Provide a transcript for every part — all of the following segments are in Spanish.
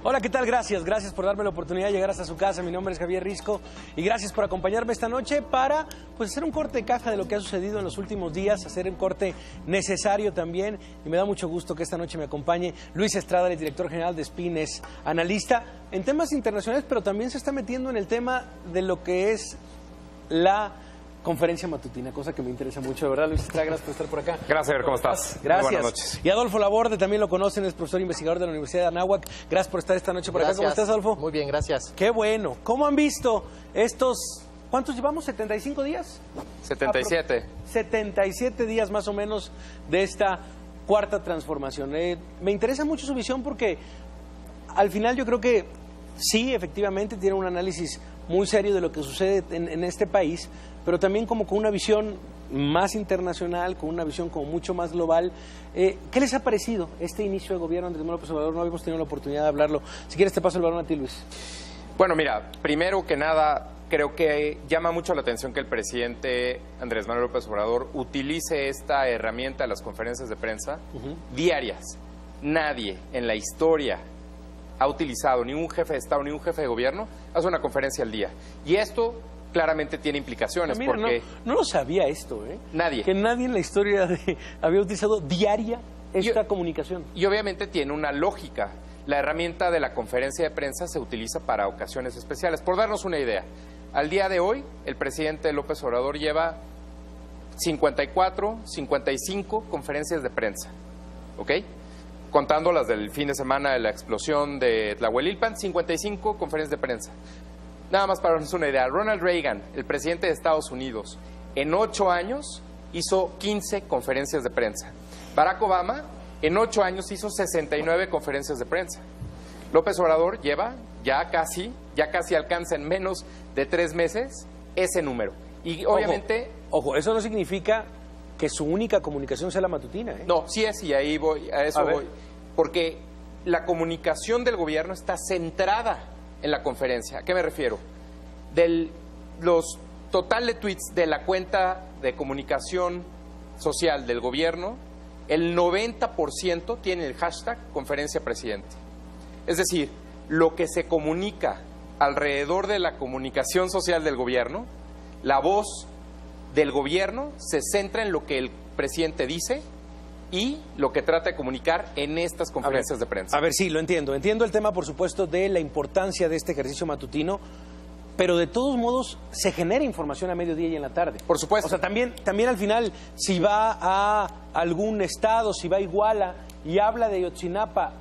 Hola, ¿qué tal? Gracias por darme la oportunidad de llegar hasta su casa. Mi nombre es Javier Risco y gracias por acompañarme esta noche para hacer un corte de caja de lo que ha sucedido en los últimos días, hacer un corte necesario también, y me da mucho gusto que esta noche me acompañe Luis Estrada, el director general de SPIN, es analista en temas internacionales, pero también se está metiendo en el tema de lo que es la conferencia matutina, cosa que me interesa mucho, de verdad. Luis Estrada, gracias por estar por acá. Gracias, Javier, ¿cómo estás? Gracias. Muy buenas noches. Y Adolfo Laborde, también lo conocen, es profesor investigador de la Universidad de Anáhuac. Gracias por estar esta noche por acá. ¿Cómo estás, Adolfo? Muy bien, gracias. Qué bueno. ¿Cómo han visto estos, cuántos llevamos? ¿75 días? 77. 77 días más o menos de esta cuarta transformación. Me interesa mucho su visión porque al final yo creo que sí, efectivamente, tiene un análisis muy serio de lo que sucede en este país, pero también como con una visión más internacional, con una visión como mucho más global. ¿Qué les ha parecido este inicio de gobierno Andrés Manuel López Obrador? No habíamos tenido la oportunidad de hablarlo. Si quieres te paso el balón a ti, Luis. Bueno, mira, primero que nada, creo que llama mucho la atención que el presidente Andrés Manuel López Obrador utilice esta herramienta de las conferencias de prensa diarias. Nadie en la historia ha utilizado, ni un jefe de Estado, ni un jefe de gobierno, hace una conferencia al día. Y esto claramente tiene implicaciones. Mira, porque no lo sabía esto, ¿eh? Nadie. Que nadie en la historia había utilizado diaria esta comunicación. Y obviamente tiene una lógica. La herramienta de la conferencia de prensa se utiliza para ocasiones especiales. Por darnos una idea, al día de hoy, el presidente López Obrador lleva 54, 55 conferencias de prensa, ¿ok? Contando las del fin de semana de la explosión de Tlahuelilpan, 55 conferencias de prensa. Nada más para darnos una idea, Ronald Reagan, el presidente de Estados Unidos, en 8 años hizo 15 conferencias de prensa. Barack Obama, en 8 años hizo 69 conferencias de prensa. López Obrador lleva ya casi alcanza en menos de 3 meses ese número. Y obviamente... Ojo, eso no significa que su única comunicación sea la matutina, ¿eh? No, sí es, y ahí voy, a eso voy. Porque la comunicación del gobierno está centrada en la conferencia. ¿A qué me refiero? Los total de tweets de la cuenta de comunicación social del gobierno, el 90% tiene el hashtag conferencia presidente. Es decir, lo que se comunica alrededor de la comunicación social del gobierno, la voz del gobierno se centra en lo que el presidente dice y lo que trata de comunicar en estas conferencias de prensa. A ver, sí, lo entiendo. Entiendo el tema, por supuesto, de la importancia de este ejercicio matutino, pero de todos modos se genera información a mediodía y en la tarde. Por supuesto. O sea, también al final, si va a algún estado, si va a Iguala y habla de Ayotzinapa,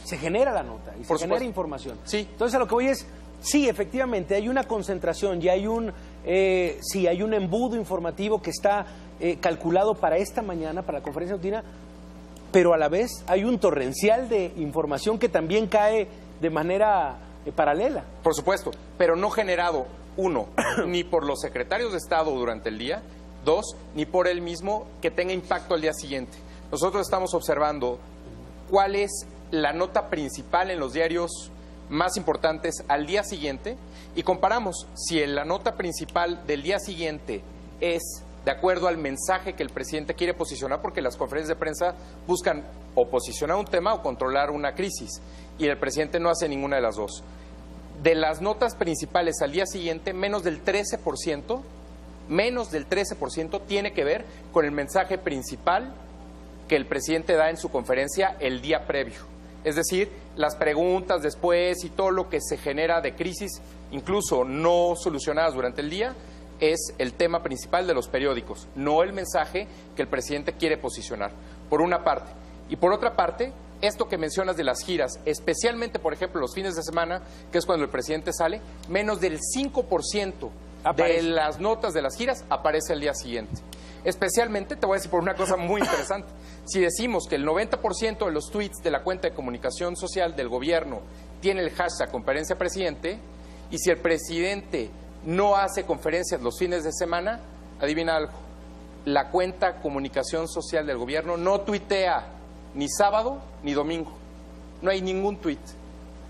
se genera la nota y se genera información. Sí. Entonces, a lo que voy es, sí, efectivamente, hay una concentración y hay un embudo informativo que está calculado para esta mañana, para la conferencia matutina, pero a la vez hay un torrencial de información que también cae de manera paralela. Por supuesto, pero no generado, uno, ni por los secretarios de Estado durante el día, dos, ni por él mismo que tenga impacto al día siguiente. Nosotros estamos observando cuál es la nota principal en los diarios más importantes al día siguiente y comparamos si la nota principal del día siguiente es de acuerdo al mensaje que el presidente quiere posicionar, porque las conferencias de prensa buscan o posicionar un tema o controlar una crisis, y el presidente no hace ninguna de las dos. De las notas principales al día siguiente, menos del 13% tiene que ver con el mensaje principal que el presidente da en su conferencia el día previo. Es decir, las preguntas después y todo lo que se genera de crisis, incluso no solucionadas durante el día, es el tema principal de los periódicos, no el mensaje que el presidente quiere posicionar, por una parte. Y por otra parte, esto que mencionas de las giras, especialmente, por ejemplo, los fines de semana, que es cuando el presidente sale, menos del 5% de las notas de las giras aparece el día siguiente. Especialmente, te voy a decir por una cosa muy interesante, si decimos que el 90% de los tweets de la cuenta de comunicación social del gobierno tiene el hashtag conferencia presidente, y si el presidente no hace conferencias los fines de semana, adivina algo, la cuenta comunicación social del gobierno no tuitea ni sábado ni domingo. No hay ningún tuit.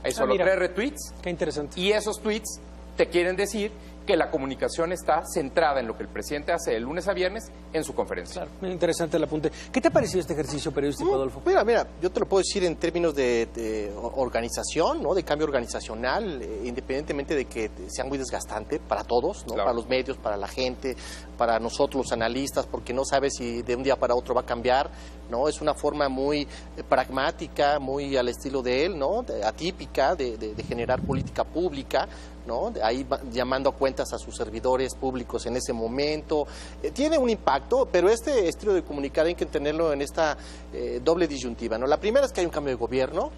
Hay solo 3 retweets. Qué interesante. Y esos tweets te quieren decir que la comunicación está centrada en lo que el presidente hace de lunes a viernes en su conferencia. Claro, muy interesante el apunte. ¿Qué te ha parecido este ejercicio periodístico, Adolfo? Mira, yo te lo puedo decir en términos de organización, ¿no? De cambio organizacional, independientemente de que sea muy desgastante para todos, ¿no? Claro. Para los medios, para la gente, para nosotros los analistas, porque no sabes si de un día para otro va a cambiar, ¿no? Es una forma muy pragmática, muy al estilo de él, ¿no? Atípica de generar política pública, ¿no? Ahí llamando a cuentas a sus servidores públicos en ese momento. Tiene un impacto, pero este estilo de comunicar hay que tenerlo en esta doble disyuntiva, ¿no? La primera es que hay un cambio de gobierno,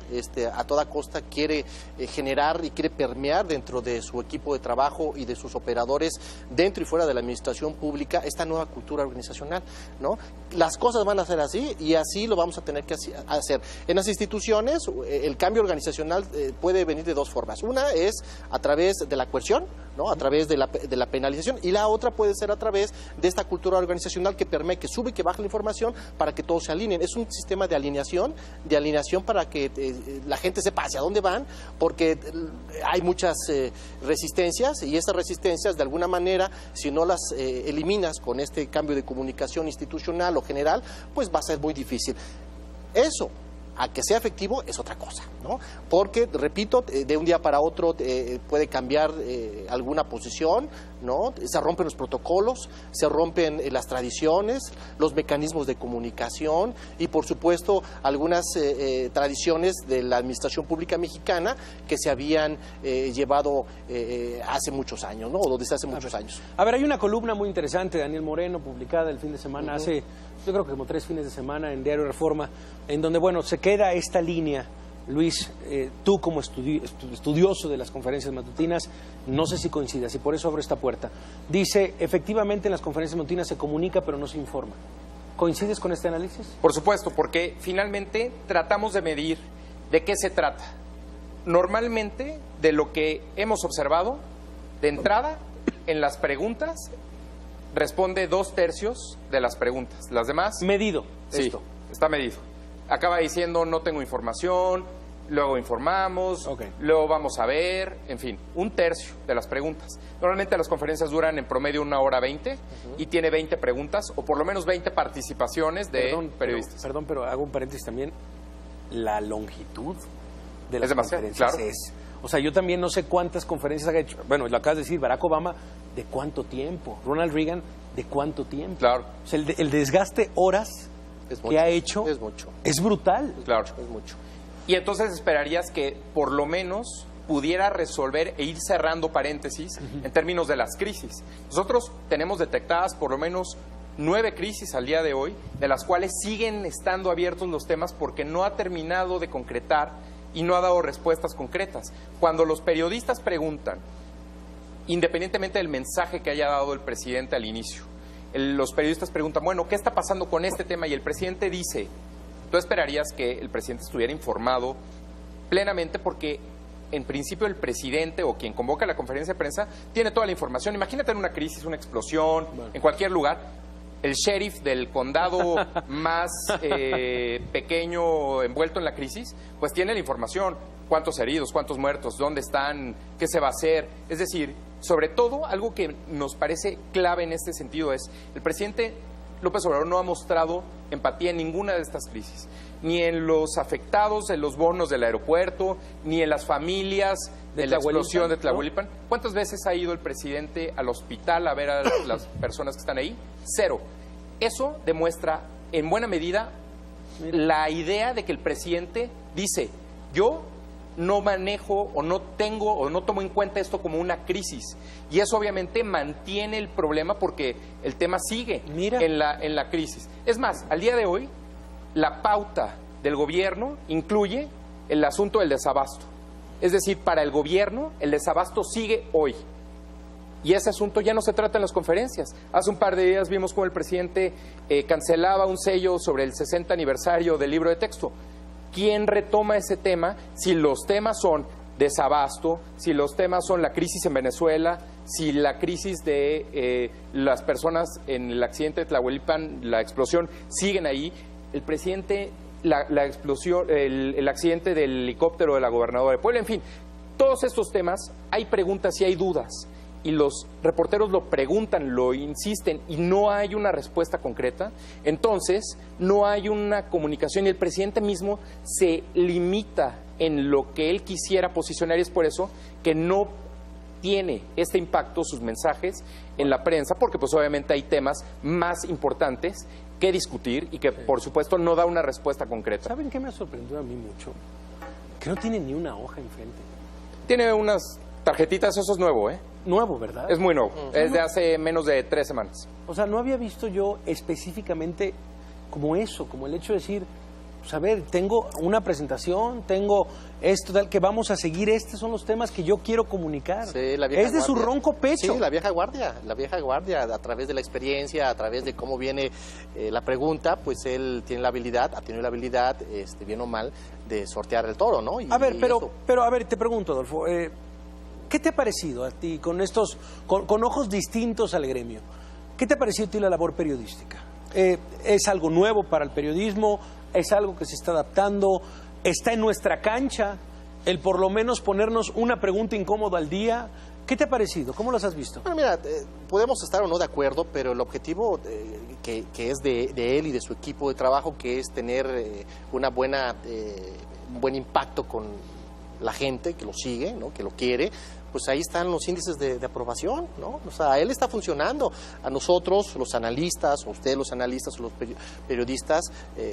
a toda costa quiere generar y quiere permear dentro de su equipo de trabajo y de sus operadores dentro y fuera de la administración pública esta nueva cultura organizacional, ¿no? Las cosas van a ser así y así lo vamos a tener que hacer. En las instituciones el cambio organizacional puede venir de dos formas. Una es a través de la coerción, ¿no? A través de la penalización, y la otra puede ser a través de esta cultura organizacional que permite que sube y que baje la información para que todos se alineen. Es un sistema de alineación para que la gente sepa hacia dónde van, porque hay muchas resistencias, y esas resistencias de alguna manera, si no las eliminas con este cambio de comunicación institucional o general, pues va a ser muy difícil. Eso, a que sea efectivo, es otra cosa, ¿no? Porque, repito, de un día para otro puede cambiar alguna posición, ¿no? Se rompen los protocolos, se rompen las tradiciones, los mecanismos de comunicación y, por supuesto, algunas tradiciones de la administración pública mexicana que se habían llevado hace muchos años, ¿no? O desde hace muchos años. A ver, hay una columna muy interesante de Daniel Moreno, publicada el fin de semana, hace, yo creo que como 3 fines de semana, en Diario Reforma, en donde, bueno, se queda esta línea. Luis, tú como estudioso de las conferencias matutinas, no sé si coincidas, y por eso abro esta puerta. Dice, efectivamente en las conferencias matutinas se comunica, pero no se informa. ¿Coincides con este análisis? Por supuesto, porque finalmente tratamos de medir de qué se trata. Normalmente, de lo que hemos observado, de entrada, en las preguntas, responde 2/3 de las preguntas. Las demás... Medido. Sí, esto. está medido. Acaba diciendo no tengo información, luego informamos, luego vamos a ver, en fin, 1/3 de las preguntas. Normalmente las conferencias duran en promedio 1h20 y tiene 20 preguntas o por lo menos 20 participaciones de periodistas. Perdón, pero hago un paréntesis también. La longitud de las Es demasiado, conferencias claro. es... O sea, yo también no sé cuántas conferencias ha hecho. Bueno, lo acabas de decir, Barack Obama, ¿de cuánto tiempo? Ronald Reagan, ¿de cuánto tiempo? Claro. O sea, el desgaste horas que ha hecho es mucho. Es brutal. Claro. Es mucho. Y entonces esperarías que por lo menos pudiera resolver e ir cerrando paréntesis en términos de las crisis. Nosotros tenemos detectadas por lo menos 9 crisis al día de hoy, de las cuales siguen estando abiertos los temas porque no ha terminado de concretar y no ha dado respuestas concretas. Cuando los periodistas preguntan, independientemente del mensaje que haya dado el presidente al inicio, los periodistas preguntan, bueno, ¿qué está pasando con este tema? Y el presidente dice, tú esperarías que el presidente estuviera informado plenamente porque en principio el presidente o quien convoca la conferencia de prensa tiene toda la información. Imagínate en una crisis, una explosión, en cualquier lugar, el sheriff del condado más pequeño envuelto en la crisis, pues tiene la información, cuántos heridos, cuántos muertos, dónde están, qué se va a hacer. Es decir, sobre todo, algo que nos parece clave en este sentido es, el presidente López Obrador no ha mostrado empatía en ninguna de estas crisis, ni en los afectados de los bonos del aeropuerto, ni en las familias de la explosión de Tlahuelipan. ¿Cuántas veces ha ido el presidente al hospital a ver a las personas que están ahí? 0. Eso demuestra, en buena medida, la idea de que el presidente dice, yo no manejo o no tengo o no tomo en cuenta esto como una crisis. Y eso obviamente mantiene el problema porque el tema sigue en la crisis. Es más, al día de hoy, la pauta del gobierno incluye el asunto del desabasto. Es decir, para el gobierno, el desabasto sigue hoy. Y ese asunto ya no se trata en las conferencias. Hace un par de días vimos cómo el presidente cancelaba un sello sobre el 60 aniversario del libro de texto. ¿Quién retoma ese tema si los temas son desabasto, si los temas son la crisis en Venezuela, si la crisis de las personas en el accidente de Tlahuelipan, la explosión, siguen ahí? El presidente, la explosión, el accidente del helicóptero de la gobernadora de Puebla, en fin, todos estos temas hay preguntas y hay dudas. y los reporteros lo preguntan, lo insisten y no hay una respuesta concreta, entonces no hay una comunicación y el presidente mismo se limita en lo que él quisiera posicionar y es por eso que no tiene este impacto sus mensajes en la prensa, porque pues obviamente hay temas más importantes que discutir y que por supuesto no da una respuesta concreta. ¿Saben qué me ha sorprendido a mí mucho? Que no tiene ni una hoja enfrente. Tiene unas tarjetitas, eso es nuevo, ¿eh? Nuevo, ¿verdad? Es muy nuevo, es de hace menos de 3 semanas. O sea, no había visto yo específicamente como eso, como el hecho de decir, pues a ver, tengo una presentación, tengo esto, tal, que vamos a seguir, estos son los temas que yo quiero comunicar. Sí, la vieja es de su guardia. ronco pecho. Sí, la vieja guardia, a través de la experiencia, a través de cómo viene la pregunta, pues él tiene la habilidad, ha tenido la habilidad, bien o mal, de sortear el toro, ¿no? A ver, pero a ver, te pregunto, Adolfo, ¿qué te ha parecido a ti con estos, con ojos distintos al gremio? ¿Qué te ha parecido a ti la labor periodística? ¿Es algo nuevo para el periodismo? ¿Es algo que se está adaptando? ¿Está en nuestra cancha el por lo menos ponernos una pregunta incómoda al día? ¿Qué te ha parecido? ¿Cómo los has visto? Bueno, mira, podemos estar o no de acuerdo, pero el objetivo que es de él y de su equipo de trabajo, que es tener un buen impacto con la gente que lo sigue, ¿no? Que lo quiere, pues ahí están los índices de aprobación, ¿no? O sea, a él está funcionando. A nosotros, los analistas, o ustedes los analistas o los periodistas,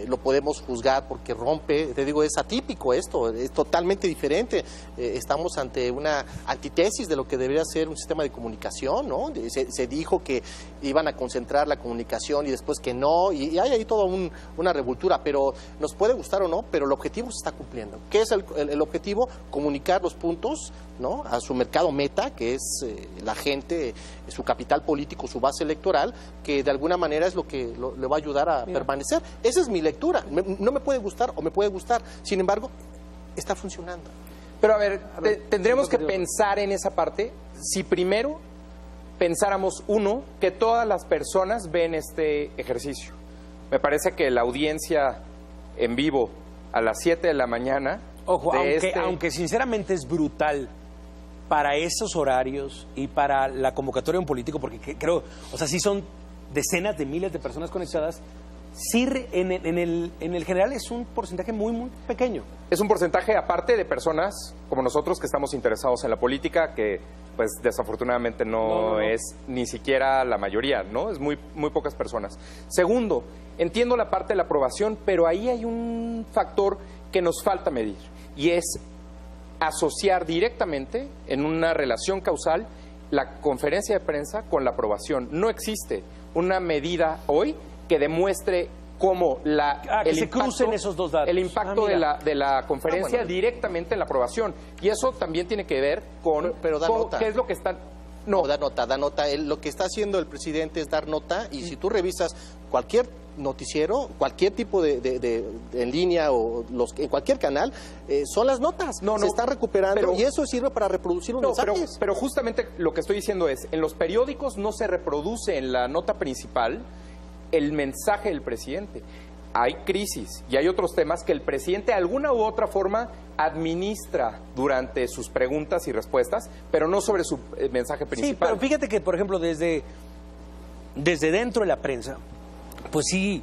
lo podemos juzgar porque rompe, te digo, es atípico esto, es totalmente diferente. Estamos ante una antítesis de lo que debería ser un sistema de comunicación, ¿no? Se dijo que iban a concentrar la comunicación y después que no, y hay ahí toda una revoltura, pero nos puede gustar o no, pero el objetivo se está cumpliendo. ¿Qué es el objetivo? Comunicar los puntos, ¿no? A su mercado meta, que es la gente, su capital político, su base electoral, que de alguna manera es lo que le va a ayudar a permanecer. Esa es mi lectura. No me puede gustar o me puede gustar. Sin embargo, está funcionando. Pero a ver, tendremos que pensar en esa parte si primero pensáramos, uno, que todas las personas ven este ejercicio. Me parece que la audiencia en vivo a las 7 de la mañana... Ojo, aunque sinceramente es brutal para esos horarios y para la convocatoria de un político, porque creo, o sea, sí son decenas de miles de personas conectadas, sí en el general es un porcentaje muy, muy pequeño. Es un porcentaje aparte de personas como nosotros que estamos interesados en la política, que pues desafortunadamente no es ni siquiera la mayoría, ¿no? Es muy, muy pocas personas. Segundo, entiendo la parte de la aprobación, pero ahí hay un factor que nos falta medir, y es asociar directamente en una relación causal la conferencia de prensa con la aprobación. No existe una medida hoy que demuestre cómo se crucen esos dos datos. El impacto de la conferencia directamente en la aprobación. Y eso también tiene que ver con pero da nota. qué es lo que están... No, da nota. Lo que está haciendo el presidente es dar nota, y si tú revisas cualquier noticiero, cualquier tipo de en línea o en cualquier canal, son las notas. Se están recuperando, y eso sirve para reproducir los mensajes. Pero justamente lo que estoy diciendo es, en los periódicos no se reproduce en la nota principal el mensaje del presidente. Hay crisis y hay otros temas que el presidente de alguna u otra forma administra durante sus preguntas y respuestas, pero no sobre su mensaje principal. Sí, pero fíjate que, por ejemplo, desde dentro de la prensa, pues sí,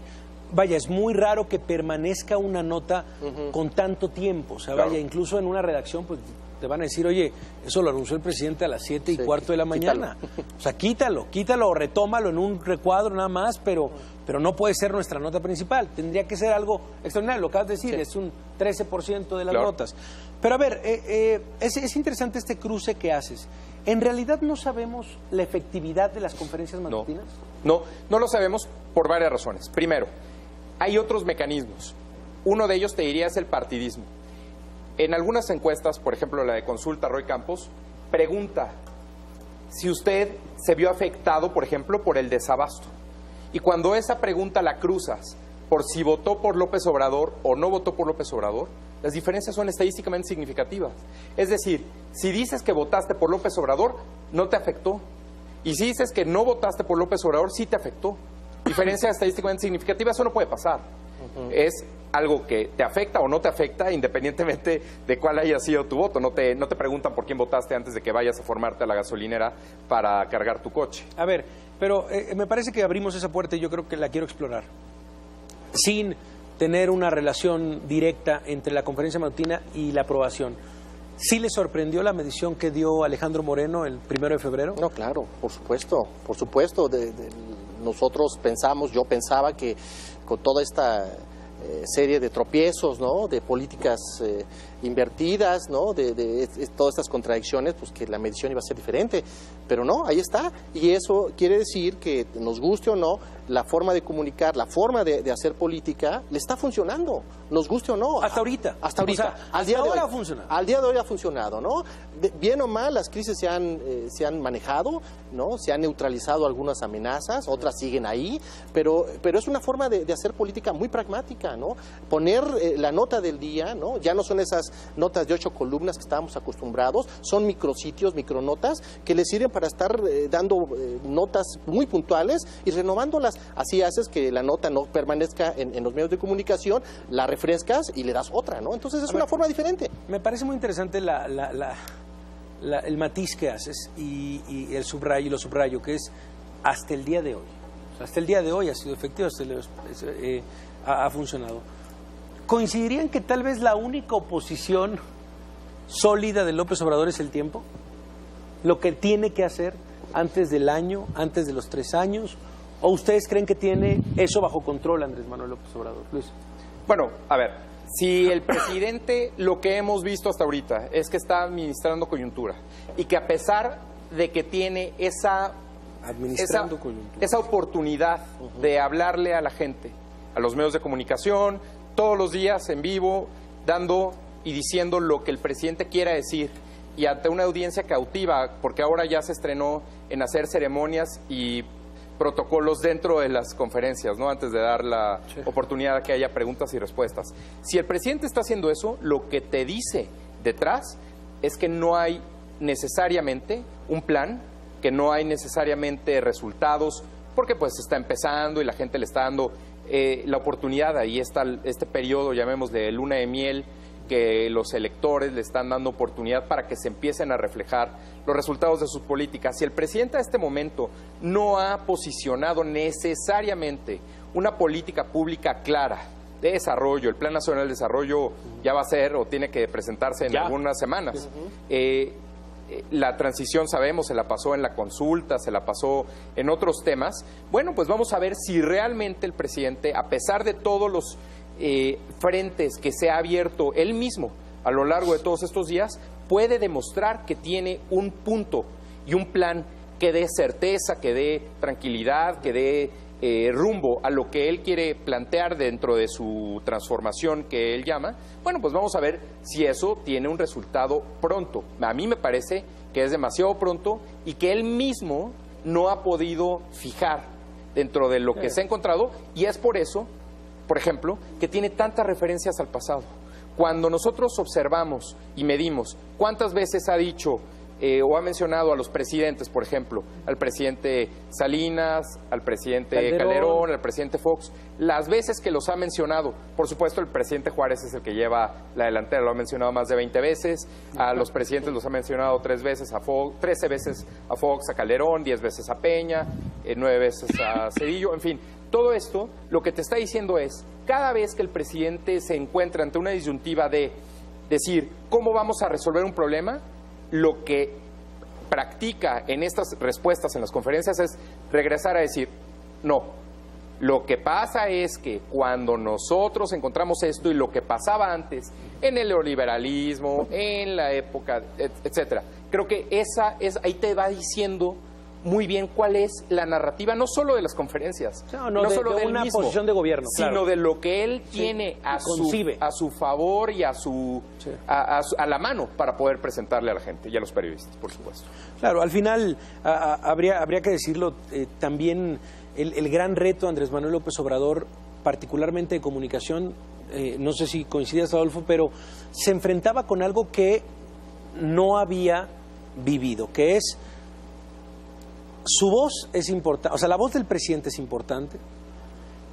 vaya, es muy raro que permanezca una nota con tanto tiempo. O sea, vaya, incluso en una redacción, pues te van a decir, oye, eso lo anunció el presidente a las 7:15 de la mañana. O sea, quítalo o retómalo en un recuadro nada más, pero no puede ser nuestra nota principal. Tendría que ser algo extraordinario. Lo que acabas de decir, es un 13% de las notas. Pero a ver, es interesante este cruce que haces. ¿En realidad no sabemos la efectividad de las conferencias matutinas? No lo sabemos por varias razones. Primero, hay otros mecanismos. Uno de ellos, te diría, es el partidismo. En algunas encuestas, por ejemplo la de Consulta Roy Campos, pregunta si usted se vio afectado, por ejemplo, por el desabasto. Y cuando esa pregunta la cruzas por si votó por López Obrador o no votó por López Obrador, las diferencias son estadísticamente significativas. Es decir, si dices que votaste por López Obrador, no te afectó. Y si dices que no votaste por López Obrador, sí te afectó. Diferencia estadísticamente significativa, eso no puede pasar. Es algo que te afecta o no te afecta, independientemente de cuál haya sido tu voto. No te preguntan por quién votaste antes de que vayas a formarte a la gasolinera para cargar tu coche. A ver, pero me parece que abrimos esa puerta y yo creo que la quiero explorar. Sin tener una relación directa entre la conferencia matutina y la aprobación. ¿Sí le sorprendió la medición que dio Alejandro Moreno el 1 de febrero? No, claro, por supuesto, por supuesto. Nosotros pensamos, yo pensaba que con toda esta serie de tropiezos, ¿no?, de políticas invertidas, ¿no?, de todas estas contradicciones, pues que la medición iba a ser diferente, pero no, ahí está, y eso quiere decir que nos guste o no, la forma de comunicar, la forma de hacer política, le está funcionando, nos guste o no. Hasta ahorita. Hasta ahorita. O sea, al día hasta de hoy ahora ha funcionado. Al día de hoy ha funcionado, ¿no? Bien o mal, las crisis se han manejado, ¿no? Se han neutralizado algunas amenazas, otras siguen ahí, pero es una forma de hacer política muy pragmática, ¿no? Poner la nota del día, ¿no? Ya no son esas notas de 8 columnas que estábamos acostumbrados, son micrositios, micronotas, que le sirven para estar dando notas muy puntuales y renovándolas. Así haces que la nota no permanezca en los medios de comunicación, la refrescas y le das otra, ¿no? Entonces es una forma diferente. Me parece muy interesante el matiz que haces y el subrayo, y lo subrayo, que es hasta el día de hoy. O sea, hasta el día de hoy ha sido efectivo, ha funcionado. ¿Coincidirían que tal vez la única oposición sólida de López Obrador es el tiempo? Lo que tiene que hacer antes del año, antes de los 3 años, ¿o ustedes creen que tiene eso bajo control Andrés Manuel López Obrador? Luis. Bueno, a ver, si el presidente, lo que hemos visto hasta ahorita es que está administrando coyuntura y que a pesar de que tiene esa oportunidad de hablarle a la gente, a los medios de comunicación, todos los días en vivo, dando y diciendo lo que el presidente quiera decir, y ante una audiencia cautiva, porque ahora ya se estrenó en hacer ceremonias y protocolos dentro de las conferencias, ¿no?, antes de dar la oportunidad a que haya preguntas y respuestas. Si el presidente está haciendo eso, lo que te dice detrás es que no hay necesariamente un plan, que no hay necesariamente resultados, porque pues está empezando y la gente le está dando la oportunidad. Ahí está este periodo, llamémosle luna de miel, que los electores le están dando oportunidad para que se empiecen a reflejar los resultados de sus políticas. Si el presidente a este momento no ha posicionado necesariamente una política pública clara de desarrollo, el Plan Nacional de Desarrollo ya va a ser o tiene que presentarse en algunas semanas. La transición, sabemos, se la pasó en la consulta, se la pasó en otros temas. Bueno, pues vamos a ver si realmente el presidente, a pesar de todos los frentes que se ha abierto él mismo a lo largo de todos estos días, puede demostrar que tiene un punto y un plan que dé certeza, que dé tranquilidad, que dé rumbo a lo que él quiere plantear dentro de su transformación que él llama. Bueno, pues vamos a ver si eso tiene un resultado pronto. A mí me parece que es demasiado pronto y que él mismo no ha podido fijar dentro de lo que se ha encontrado, y es por eso, por ejemplo, que tiene tantas referencias al pasado. Cuando nosotros observamos y medimos cuántas veces ha dicho o ha mencionado a los presidentes, por ejemplo, al presidente Salinas, al presidente Calderón, al presidente Fox, las veces que los ha mencionado, por supuesto el presidente Juárez es el que lleva la delantera, lo ha mencionado más de 20 veces, a los presidentes los ha mencionado 3 veces a Fox, 13 veces a Fox, a Calderón, 10 veces a Peña, 9 veces a Cedillo, en fin. Todo esto lo que te está diciendo es, cada vez que el presidente se encuentra ante una disyuntiva de decir, ¿cómo vamos a resolver un problema?, lo que practica en estas respuestas en las conferencias es regresar a decir, no, lo que pasa es que cuando nosotros encontramos esto y lo que pasaba antes, en el neoliberalismo, en la época, etcétera, creo que ahí te va diciendo muy bien cuál es la narrativa, no solo de las conferencias, no solo de una mismo, posición de gobierno, sino de lo que él tiene a su favor y a la mano para poder presentarle a la gente y a los periodistas, por supuesto. Claro, al final habría que decirlo, también el gran reto de Andrés Manuel López Obrador, particularmente de comunicación, no sé si coincidas, Adolfo, pero se enfrentaba con algo que no había vivido, que es su voz es importante, o sea, la voz del presidente es importante,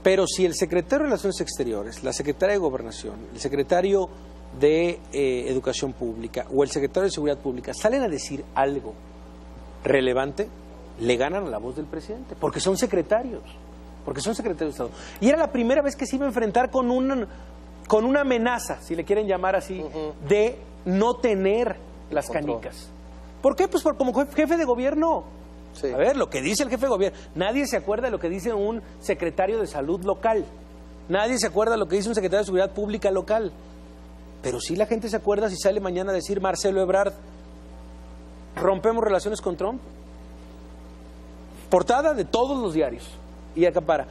Pero si el secretario de Relaciones Exteriores, la secretaria de Gobernación, el secretario de Educación Pública o el secretario de Seguridad Pública salen a decir algo relevante, le ganan a la voz del presidente, porque son secretarios de Estado. Y era la primera vez que se iba a enfrentar con una amenaza, si le quieren llamar así, de no tener las canicas. ¿Por qué? Pues como jefe de gobierno. Sí. A ver, lo que dice el jefe de gobierno. Nadie se acuerda de lo que dice un secretario de salud local. Nadie se acuerda de lo que dice un secretario de Seguridad Pública local. Pero sí la gente se acuerda si sale mañana a decir Marcelo Ebrard, rompemos relaciones con Trump. Portada de todos los diarios. Y acapara.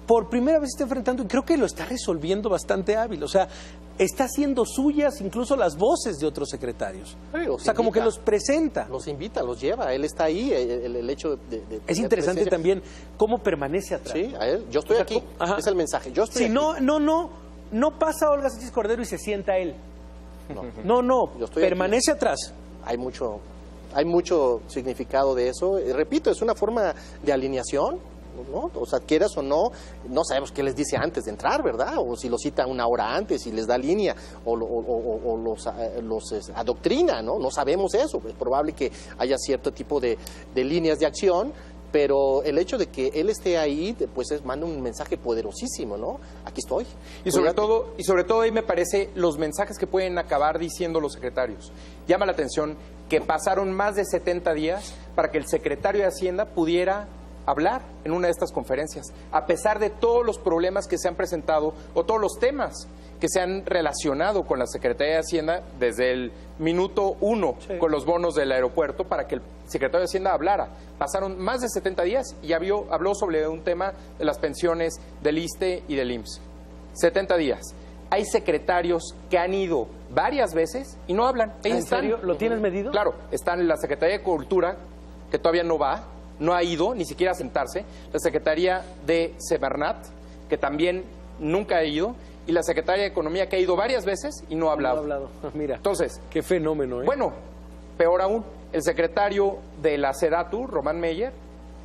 Por primera vez está enfrentando, y creo que lo está resolviendo bastante hábil. O sea, está haciendo suyas incluso las voces de otros secretarios. O sea, como que los presenta. Los invita, los lleva. Él está ahí, el hecho de es interesante presencia. también cómo permanece atrás. Sí, a él. Yo estoy aquí. Ajá. Es el mensaje. Yo estoy Sí, aquí. no pasa Olga Sánchez Cordero y se sienta él. No, Yo estoy permanece atrás. Hay mucho significado de eso. Repito, es una forma de alineación, ¿no? O sea, quieras o no, no sabemos qué les dice antes de entrar, ¿verdad? O si los cita una hora antes y les da línea, o los adoctrina, ¿no? No sabemos eso. Es probable que haya cierto tipo de líneas de acción, pero el hecho de que él esté ahí, pues manda un mensaje poderosísimo, ¿no? Aquí estoy. Y sobre todo ahí me parece los mensajes que pueden acabar diciendo los secretarios. Llama la atención que pasaron más de 70 días para que el secretario de Hacienda pudiera hablar en una de estas conferencias, a pesar de todos los problemas que se han presentado o todos los temas que se han relacionado con la Secretaría de Hacienda desde el minuto 1 con los bonos del aeropuerto para que el secretario de Hacienda hablara. Pasaron más de 70 días y habló sobre un tema de las pensiones del ISSSTE y del IMSS. 70 días. Hay secretarios que han ido varias veces y no hablan. ¿En serio? ¿Lo tienes medido? Claro, están en la Secretaría de Cultura, que todavía no ha ido ni siquiera a sentarse, la Secretaría de Semarnat, que también nunca ha ido, y la Secretaría de Economía, que ha ido varias veces y no ha hablado. No ha hablado. Mira, entonces, qué fenómeno, ¿eh? Bueno, peor aún, el secretario de la SEDATU, Román Meyer,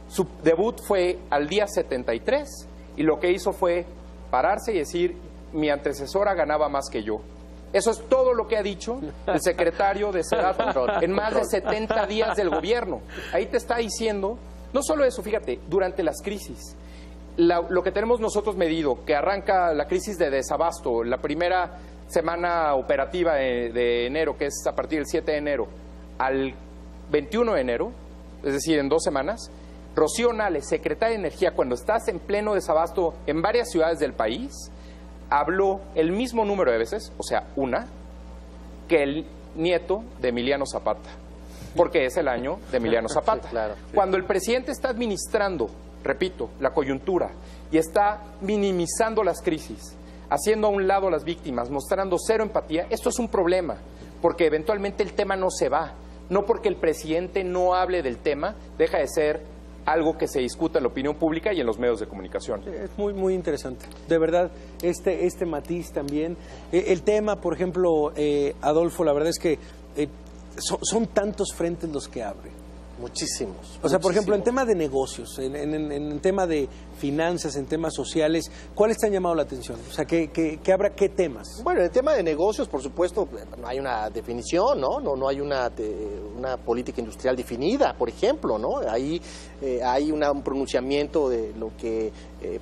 su debut fue al día 73 y lo que hizo fue pararse y decir, mi antecesora ganaba más que yo. Eso es todo lo que ha dicho el secretario de SEDATU en más de 70 días del gobierno. Ahí te está diciendo, no solo eso, fíjate, durante las crisis, lo que tenemos nosotros medido, que arranca la crisis de desabasto, la primera semana operativa de enero, que es a partir del 7 de enero, al 21 de enero, es decir, en 2 semanas, Rocío Nale, secretaria de Energía, cuando estás en pleno desabasto en varias ciudades del país, habló el mismo número de veces, o sea, una, que el nieto de Emiliano Zapata, porque es el año de Emiliano Zapata. Sí, claro, sí. Cuando el presidente está administrando, repito, la coyuntura y está minimizando las crisis, haciendo a un lado a las víctimas, mostrando cero empatía, esto es un problema, porque eventualmente el tema no se va. No porque el presidente no hable del tema, deja de ser algo que se discuta en la opinión pública y en los medios de comunicación. Es muy, muy interesante. De verdad, este matiz también. El tema, por ejemplo, Adolfo, la verdad es que son tantos frentes los que abre. Muchísimos. O sea, por ejemplo, en tema de negocios, en tema de finanzas, en temas sociales, ¿cuáles te han llamado la atención? O sea, ¿qué habrá qué temas? Bueno, en el tema de negocios, por supuesto, no hay una definición, ¿no? No hay una política industrial definida, por ejemplo, ¿no? Ahí hay un pronunciamiento de lo que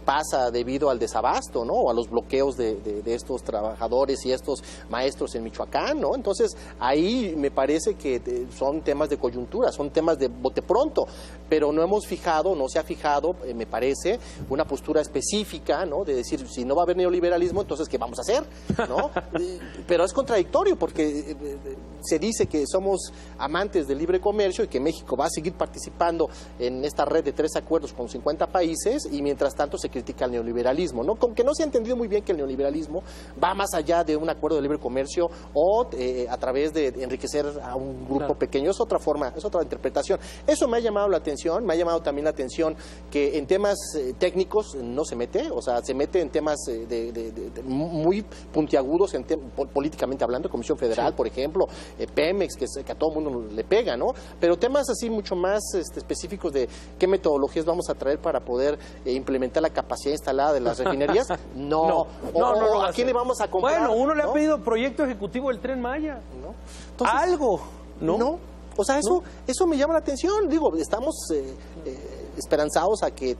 pasa debido al desabasto, ¿no? O a los bloqueos de estos trabajadores y estos maestros en Michoacán, ¿no? Entonces, ahí me parece que son temas de coyuntura, son temas de bote pronto, pero no se ha fijado, me parece, una postura específica, ¿no? De decir, si no va a haber neoliberalismo, entonces, ¿qué vamos a hacer? ¿No? Pero es contradictorio porque se dice que somos amantes del libre comercio y que México va a seguir participando en esta red de 3 acuerdos con 50 países y mientras tanto se critica el neoliberalismo, ¿no? Como que no se ha entendido muy bien que el neoliberalismo va más allá de un acuerdo de libre comercio o a través de enriquecer a un grupo pequeño. Es otra forma, es otra interpretación. Eso me ha llamado la atención, me ha llamado también la atención que en temas técnicos no se mete, o sea, se mete en temas muy puntiagudos políticamente hablando, Comisión Federal, por ejemplo, Pemex, que a todo el mundo le pega, ¿no? Pero temas así mucho más específicos de qué metodologías vamos a traer para poder implementar está la capacidad instalada de las refinerías? No. ¿A quién le vamos a comprar? Bueno, uno le ha ¿no? pedido proyecto ejecutivo del Tren Maya. ¿No? Entonces, Algo, ¿no? No. O sea, eso me llama la atención. Digo, estamos esperanzados a que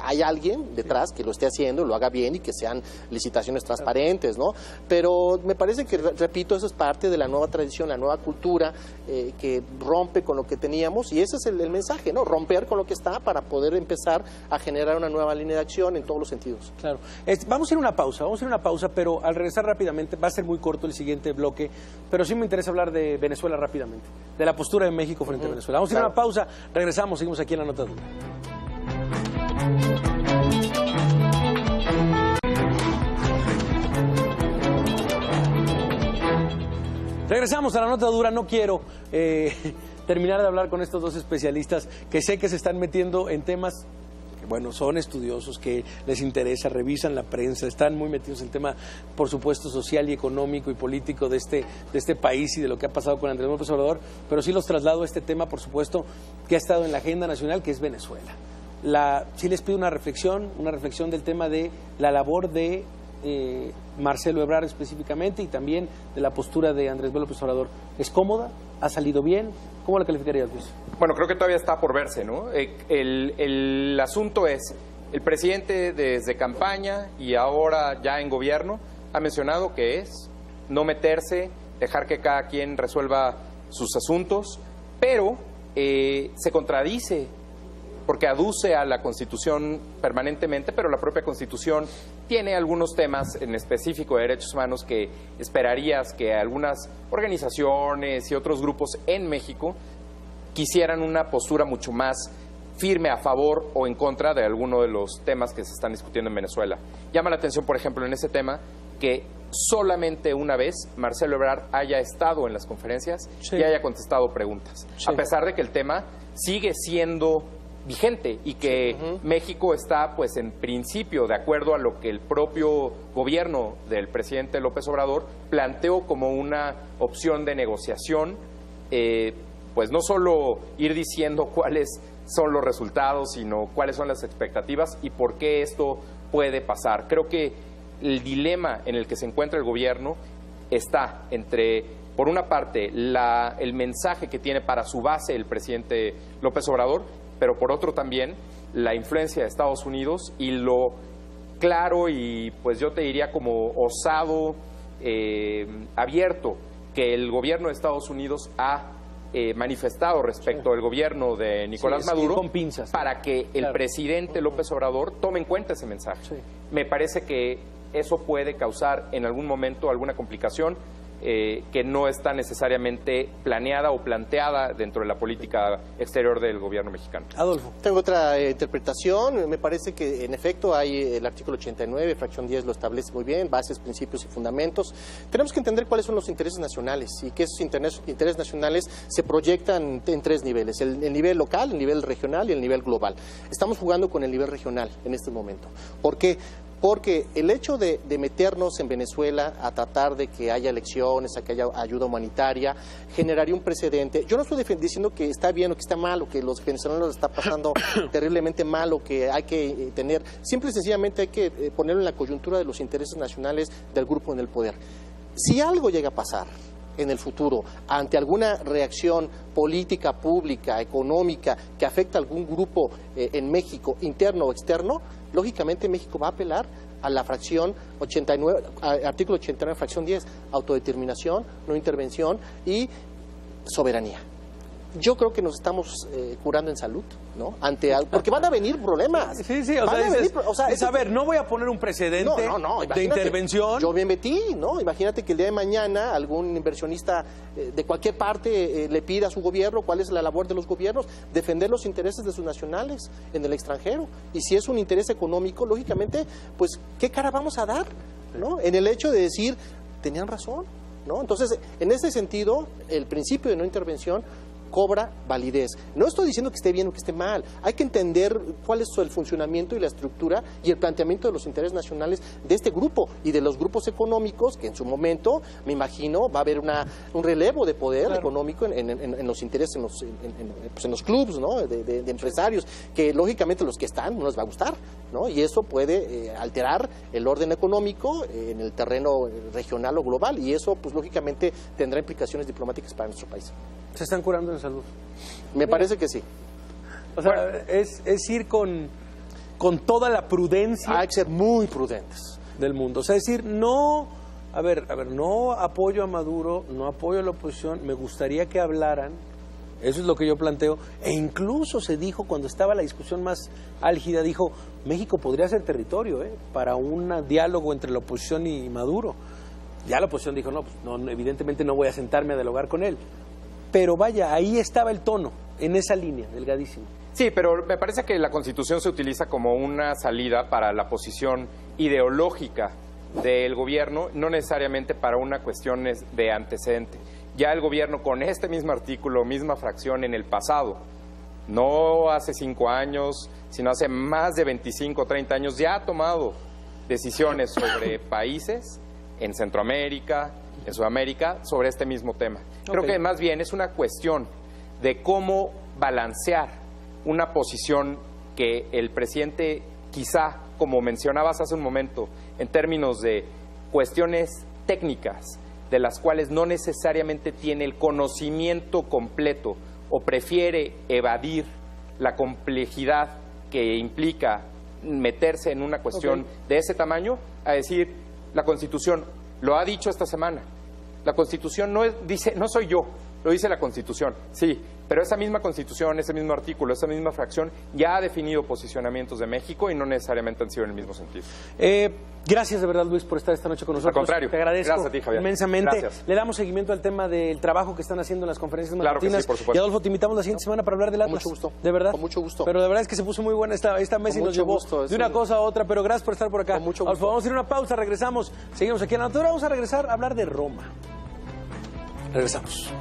haya alguien detrás que lo esté haciendo, lo haga bien y que sean licitaciones transparentes, ¿no? Pero me parece que, repito, eso es parte de la nueva tradición, la nueva cultura que rompe con lo que teníamos, y ese es el mensaje, ¿no? Romper con lo que está para poder empezar a generar una nueva línea de acción en todos los sentidos. Claro. Vamos a ir a una pausa, pero al regresar rápidamente, va a ser muy corto el siguiente bloque, pero sí me interesa hablar de Venezuela rápidamente, de la postura de México frente a Venezuela. Vamos a ir a una pausa, regresamos, seguimos aquí en La Nota Dura. Regresamos a La Nota Dura. No quiero terminar de hablar con estos dos especialistas que sé que se están metiendo en temas que, bueno, son estudiosos, que les interesa, revisan la prensa, están muy metidos en el tema, por supuesto, social y económico y político de este país y de lo que ha pasado con Andrés López Obrador, pero sí los traslado a este tema, por supuesto, que ha estado en la agenda nacional, que es Venezuela. Sí les pido una reflexión del tema de la labor de Marcelo Ebrard específicamente y también de la postura de Andrés López Obrador. ¿Es cómoda? ¿Ha salido bien? ¿Cómo la calificarías, Luis? Bueno, creo que todavía está por verse, ¿no? El asunto es, el presidente desde campaña y ahora ya en gobierno ha mencionado que es no meterse, dejar que cada quien resuelva sus asuntos, pero se contradice porque aduce a la Constitución permanentemente, pero la propia Constitución tiene algunos temas en específico de derechos humanos que esperarías que algunas organizaciones y otros grupos en México quisieran una postura mucho más firme a favor o en contra de alguno de los temas que se están discutiendo en Venezuela. Llama la atención, por ejemplo, en ese tema que solamente una vez Marcelo Ebrard haya estado en las conferencias y haya contestado preguntas, a pesar de que el tema sigue siendo vigente y que México está, pues, en principio, de acuerdo a lo que el propio gobierno del presidente López Obrador planteó como una opción de negociación, pues no solo ir diciendo cuáles son los resultados, sino cuáles son las expectativas y por qué esto puede pasar. Creo que el dilema en el que se encuentra el gobierno está entre, por una parte, el mensaje que tiene para su base el presidente López Obrador, pero por otro también la influencia de Estados Unidos y lo claro y, pues yo te diría, como osado, abierto que el gobierno de Estados Unidos ha manifestado respecto al gobierno de Nicolás Maduro, con pinzas, para que el presidente López Obrador tome en cuenta ese mensaje. Me parece que eso puede causar en algún momento alguna complicación que no está necesariamente planeada o planteada dentro de la política exterior del gobierno mexicano. Adolfo. Tengo otra interpretación. Me parece que en efecto hay el artículo 89, fracción 10 lo establece muy bien, bases, principios y fundamentos. Tenemos que entender cuáles son los intereses nacionales y que esos intereses nacionales se proyectan en tres niveles, el nivel local, el nivel regional y el nivel global. Estamos jugando con el nivel regional en este momento. ¿Por qué? Porque el hecho de meternos en Venezuela a tratar de que haya elecciones, a que haya ayuda humanitaria, generaría un precedente. Yo no estoy diciendo que está bien o que está mal, o que los venezolanos les está pasando terriblemente mal, o que hay que tener. Simple y sencillamente hay que ponerlo en la coyuntura de los intereses nacionales del grupo en el poder. Si algo llega a pasar en el futuro, ante alguna reacción política, pública, económica, que afecta a algún grupo en México, interno o externo, lógicamente México va a apelar a la fracción 89, artículo 89, fracción 10, autodeterminación, no intervención y soberanía. Yo creo que nos estamos curando en salud, ¿no? Porque van a venir problemas. Sí, a ver, no voy a poner un precedente de intervención. Yo me metí, ¿no? Imagínate que el día de mañana algún inversionista de cualquier parte le pida a su gobierno cuál es la labor de los gobiernos, defender los intereses de sus nacionales en el extranjero. Y si es un interés económico, lógicamente, pues, ¿qué cara vamos a dar, ¿no? En el hecho de decir, tenían razón, ¿no? Entonces, en ese sentido, el principio de no intervención cobra validez. No estoy diciendo que esté bien o que esté mal, hay que entender cuál es el funcionamiento y la estructura y el planteamiento de los intereses nacionales de este grupo y de los grupos económicos, que en su momento, me imagino, va a haber un relevo de poder económico en los intereses, en los clubes, ¿no? de empresarios, que lógicamente los que están no les va a gustar, ¿no? Y eso puede alterar el orden económico en el terreno regional o global, y eso pues lógicamente tendrá implicaciones diplomáticas para nuestro país. ¿Se están curando en salud? Me parece que sí. O sea, es ir con toda la prudencia Hay que ser muy prudentes. del mundo. O sea, es decir, no apoyo a Maduro, no apoyo a la oposición, me gustaría que hablaran, eso es lo que yo planteo, e incluso se dijo, cuando estaba la discusión más álgida, dijo, México podría ser territorio para un diálogo entre la oposición y Maduro. Ya la oposición dijo, no, evidentemente no voy a sentarme a dialogar con él. Pero vaya, ahí estaba el tono, en esa línea, delgadísimo. Sí, pero me parece que la Constitución se utiliza como una salida para la posición ideológica del gobierno, no necesariamente para una cuestión de antecedente. Ya el gobierno con este mismo artículo, misma fracción en el pasado, no hace 5 años, sino hace más de 25 o 30 años, ya ha tomado decisiones sobre países en Centroamérica, en Sudamérica, sobre este mismo tema. Creo que más bien es una cuestión de cómo balancear una posición que el presidente quizá, como mencionabas hace un momento, en términos de cuestiones técnicas, de las cuales no necesariamente tiene el conocimiento completo o prefiere evadir la complejidad que implica meterse en una cuestión de ese tamaño, a decir, la Constitución lo ha dicho esta semana. La Constitución dice, no soy yo, lo dice la Constitución, sí, pero esa misma Constitución, ese mismo artículo, esa misma fracción ya ha definido posicionamientos de México y no necesariamente han sido en el mismo sentido. Gracias de verdad, Luis, por estar esta noche con nosotros. Al contrario, te agradezco gracias a ti, Javier. Inmensamente. Gracias. Le damos seguimiento al tema del trabajo que están haciendo en las conferencias Claro que matutinas. sí, por supuesto. Y Adolfo, te invitamos la siguiente semana para hablar del Atlas. Con mucho gusto. De verdad. Con mucho gusto. Pero la verdad es que se puso muy buena esta mesa y nos llevó de una cosa a otra, pero gracias por estar por acá. Con mucho Adolfo, gusto. vamos a ir a una pausa, regresamos. Seguimos aquí en la Natura, vamos a regresar a hablar de Roma. Regresamos.